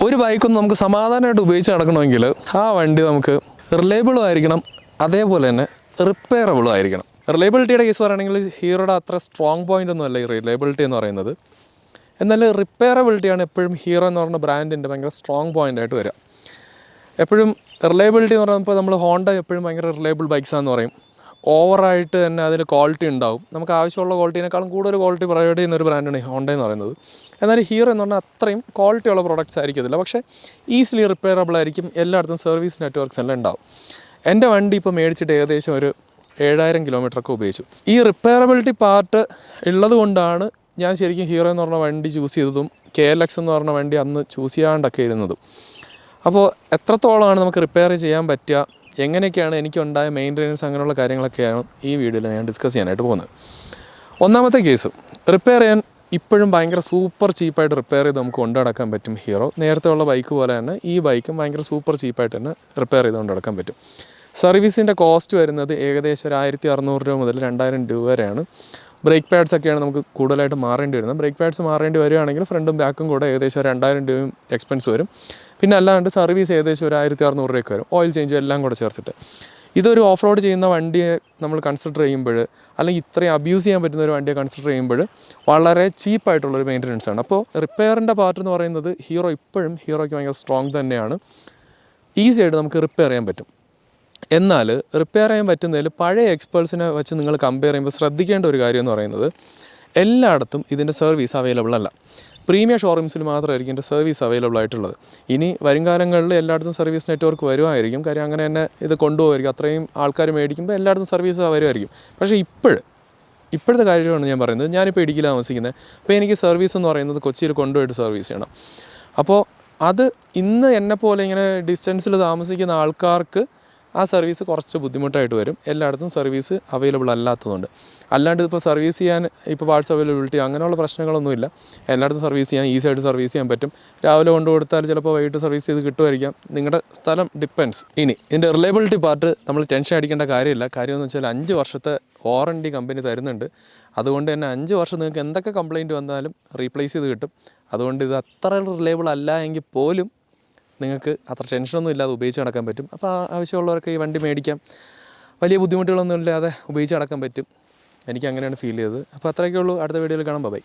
ഒരു ബൈക്കൊന്നും നമുക്ക് സമാധാനമായിട്ട് ഉപയോഗിച്ച് നടക്കണമെങ്കിൽ ആ വണ്ടി നമുക്ക് റിലയബിളും ആയിരിക്കണം, അതേപോലെ തന്നെ റിപ്പയറബിളും ആയിരിക്കണം. റിലയബിലിറ്റിയുടെ കേസ് പറയുകയാണെങ്കിൽ ഹീറോയുടെ അത്ര സ്ട്രോങ് പോയിൻ്റ് ഒന്നുമല്ല ഈ റിലയബിലിറ്റി എന്ന് പറയുന്നത്. എന്നാൽ റിപ്പയറബിലിറ്റിയാണ് എപ്പോഴും ഹീറോ എന്ന് പറയുന്ന ബ്രാൻഡിൻ്റെ ഭയങ്കര സ്ട്രോങ് പോയിൻ്റായിട്ട് വരിക. എപ്പോഴും റിലയബിലിറ്റി എന്ന് പറയുമ്പോൾ നമ്മൾ ഹോണ്ട എപ്പോഴും ഭയങ്കര റിലയബിൾ ബൈക്സാന്ന് പറയും. ഓവറായിട്ട് തന്നെ അതിന് ക്വാളിറ്റി ഉണ്ടാവും. നമുക്ക് ആവശ്യമുള്ള ക്വാളിറ്റിനേക്കാളും കൂടുതൽ ക്വാളിറ്റി പ്രൊവൈഡ് ചെയ്യുന്ന ഒരു ബ്രാൻഡാണ് ഹോണ്ട എന്ന് പറയുന്നത്. എന്നാൽ ഹീറോ എന്ന് പറഞ്ഞാൽ അത്രയും ക്വാളിറ്റിയുള്ള പ്രോഡക്റ്റ്സ് ആയിരിക്കത്തില്ല, പക്ഷേ ഈസിലി റിപ്പയറബിൾ ആയിരിക്കും. എല്ലായിടത്തും സർവീസ് നെറ്റ്വർക്ക്സ് എല്ലാം ഉണ്ടാവും. എൻ്റെ വണ്ടി ഇപ്പോൾ മേടിച്ചിട്ട് ഏകദേശം ഒരു 7000 കിലോമീറ്ററൊക്കെ ഉപയോഗിച്ചു. ഈ റിപ്പയറബിലിറ്റി പാർട്ട് ഉള്ളത് കൊണ്ടാണ് ഞാൻ ശരിക്കും ഹീറോ എന്ന് പറഞ്ഞ വണ്ടി ചൂസ് ചെയ്തതും KLX എന്ന് പറഞ്ഞ വണ്ടി അന്ന് ചൂസ് ചെയ്യാണ്ടൊക്കെ ഇരുന്നതും. അപ്പോൾ എത്രത്തോളമാണ് നമുക്ക് റിപ്പയർ ചെയ്യാൻ പറ്റുക, എങ്ങനെയൊക്കെയാണ് എനിക്കുണ്ടായ മെയിൻ്റെനൻസ്, അങ്ങനെയുള്ള കാര്യങ്ങളൊക്കെയാണ് ഈ വീഡിയോയിൽ ഞാൻ ഡിസ്കസ് ചെയ്യാനായിട്ട് പോകുന്നത്. ഒന്നാമത്തെ കേസ്, റിപ്പയർ ചെയ്യാൻ ഇപ്പോഴും ഭയങ്കര സൂപ്പർ ചീപ്പായിട്ട് റിപ്പയർ ചെയ്ത് നമുക്ക് കൊണ്ടു നടക്കാൻ പറ്റും ഹീറോ. നേരത്തെ ഉള്ള ബൈക്ക് പോലെ തന്നെ ഈ ബൈക്കും ഭയങ്കര സൂപ്പർ ചീപ്പായിട്ട് തന്നെ റിപ്പയർ ചെയ്ത് കൊണ്ട് നടക്കാൻ പറ്റും. സർവീസിൻ്റെ കോസ്റ്റ് വരുന്നത് ഏകദേശം ഒരു 1600 രൂപ മുതൽ 2000 രൂപ വരെയാണ്. ബ്രേക്ക് പാഡ്സൊക്കെയാണ് നമുക്ക് കൂടുതലായിട്ട് മാറേണ്ടി വരുന്നത്. ബ്രേക്ക് പാഡ്സ് മാറേണ്ടി വരികയാണെങ്കിൽ ഫ്രണ്ടും ബാക്കും കൂടെ ഏകദേശം 2000 രൂപയും എക്സ്പെൻസ് വരും. പിന്നെ അല്ലാണ്ട് സർവീസ് ഏകദേശം ഒരു 1600 രൂപയ്ക്ക് വരും, ഓയിൽ ചേഞ്ച് എല്ലാം കൂടെ ചേർത്തിട്ട്. ഇതൊരു ഓഫ് റോഡ് ചെയ്യുന്ന വണ്ടിയെ നമ്മൾ കൺസിഡർ ചെയ്യുമ്പോൾ, അല്ലെങ്കിൽ ഇത്രയും അബ്യൂസ് ചെയ്യാൻ പറ്റുന്ന ഒരു വണ്ടിയെ കൺസിഡർ ചെയ്യുമ്പോൾ വളരെ ചീപ്പായിട്ടുള്ളൊരു മെയിൻ്റനൻസ് ആണ്. അപ്പോൾ റിപ്പയറിൻ്റെ പാർട്ട് എന്ന് പറയുന്നത് ഹീറോ ഇപ്പോഴും ഹീറോയ്ക്ക് ഭയങ്കര സ്ട്രോങ് തന്നെയാണ്. ഈസി ആയിട്ട് നമുക്ക് റിപ്പയർ ചെയ്യാൻ പറ്റും. എന്നാൽ റിപ്പയർ ചെയ്യാൻ പറ്റുന്നതിൽ പഴയ എക്സ്പേർട്സിനെ വെച്ച് നിങ്ങൾ കമ്പയർ ചെയ്യുമ്പോൾ ശ്രദ്ധിക്കേണ്ട ഒരു കാര്യം എന്ന് പറയുന്നത്, എല്ലായിടത്തും ഇതിൻ്റെ സർവീസ് അവൈലബിൾ അല്ല. പ്രീമിയം ഷോറൂംസിൽ മാത്രമായിരിക്കും ഇതിൻ്റെ സർവീസ് അവൈലബിൾ ആയിട്ടുള്ളത്. ഇനി വരും കാലങ്ങളിൽ എല്ലായിടത്തും സർവീസ് നെറ്റ്വർക്ക് വരുമായിരിക്കും. കാര്യം അങ്ങനെ തന്നെ ഇത് കൊണ്ടുപോകുമായിരിക്കും. അത്രയും ആൾക്കാർ മേടിക്കുമ്പോൾ എല്ലായിടത്തും സർവീസ് വരുമായിരിക്കും. പക്ഷേ ഇപ്പോഴത്തെ കാര്യമാണ് ഞാൻ പറയുന്നത്. ഞാനിപ്പോൾ ഇടുക്കിയിലാണ് താമസിക്കുന്നത്. അപ്പോൾ എനിക്ക് സർവീസ് എന്ന് പറയുന്നത് കൊച്ചിയിൽ കൊണ്ടുപോയിട്ട് സർവീസ് ചെയ്യണം. അപ്പോൾ അത് ഇന്ന് എന്നെപ്പോലെ ഇങ്ങനെ ഡിസ്റ്റൻസിൽ താമസിക്കുന്ന ആൾക്കാർക്ക് ആ സർവീസ് കുറച്ച് ബുദ്ധിമുട്ടായിട്ട് വരും. എല്ലായിടത്തും സർവീസ് അവൈലബിൾ അല്ലാത്തതുകൊണ്ട്. അല്ലാണ്ട് ഇപ്പോൾ സർവീസ് ചെയ്യാൻ ഇപ്പോൾ പാർട്സ് അവൈലബിലിറ്റി അങ്ങനെയുള്ള പ്രശ്നങ്ങളൊന്നുമില്ല. എല്ലായിടത്തും സർവീസ് ചെയ്യാൻ ഈസി ആയിട്ട് സർവീസ് ചെയ്യാൻ പറ്റും. രാവിലെ കൊണ്ടു കൊടുത്താൽ ചിലപ്പോൾ വൈകിട്ട് സർവീസ് ചെയ്ത് കിട്ടുമായിരിക്കാം. നിങ്ങളുടെ സ്ഥലം ഡിപ്പെൻസ്. ഇനി ഇതിൻ്റെ റിലയബിലിറ്റി പാർട്ട് നമ്മൾ ടെൻഷൻ അടിക്കേണ്ട കാര്യമില്ല. കാര്യമെന്ന് വെച്ചാൽ 5 വർഷത്തെ വാറണ്ടി കമ്പനി തരുന്നുണ്ട്. അതുകൊണ്ട് തന്നെ 5 വർഷം നിങ്ങൾക്ക് എന്തൊക്കെ കംപ്ലയിൻറ്റ് വന്നാലും റീപ്ലേസ് ചെയ്ത് കിട്ടും. അതുകൊണ്ട് ഇത് അത്ര റിലയബിൾ അല്ല എങ്കിൽ പോലും നിങ്ങൾക്ക് അത്ര ടെൻഷനൊന്നും ഇല്ലാതെ ഉപയോഗിച്ച് നടക്കാൻ പറ്റും. അപ്പോൾ ആവശ്യമുള്ളവർക്ക് ഈ വണ്ടി മേടിക്കാം. വലിയ ബുദ്ധിമുട്ടുകളൊന്നും ഇല്ലാതെ ഉപയോഗിച്ച് നടക്കാൻ പറ്റും. എനിക്ക് അങ്ങനെയാണ് ഫീൽ ചെയ്തത്. അപ്പോൾ അത്രയൊക്കെ ഉള്ളൂ. അടുത്ത വീഡിയോയിൽ കാണാം. ബൈ.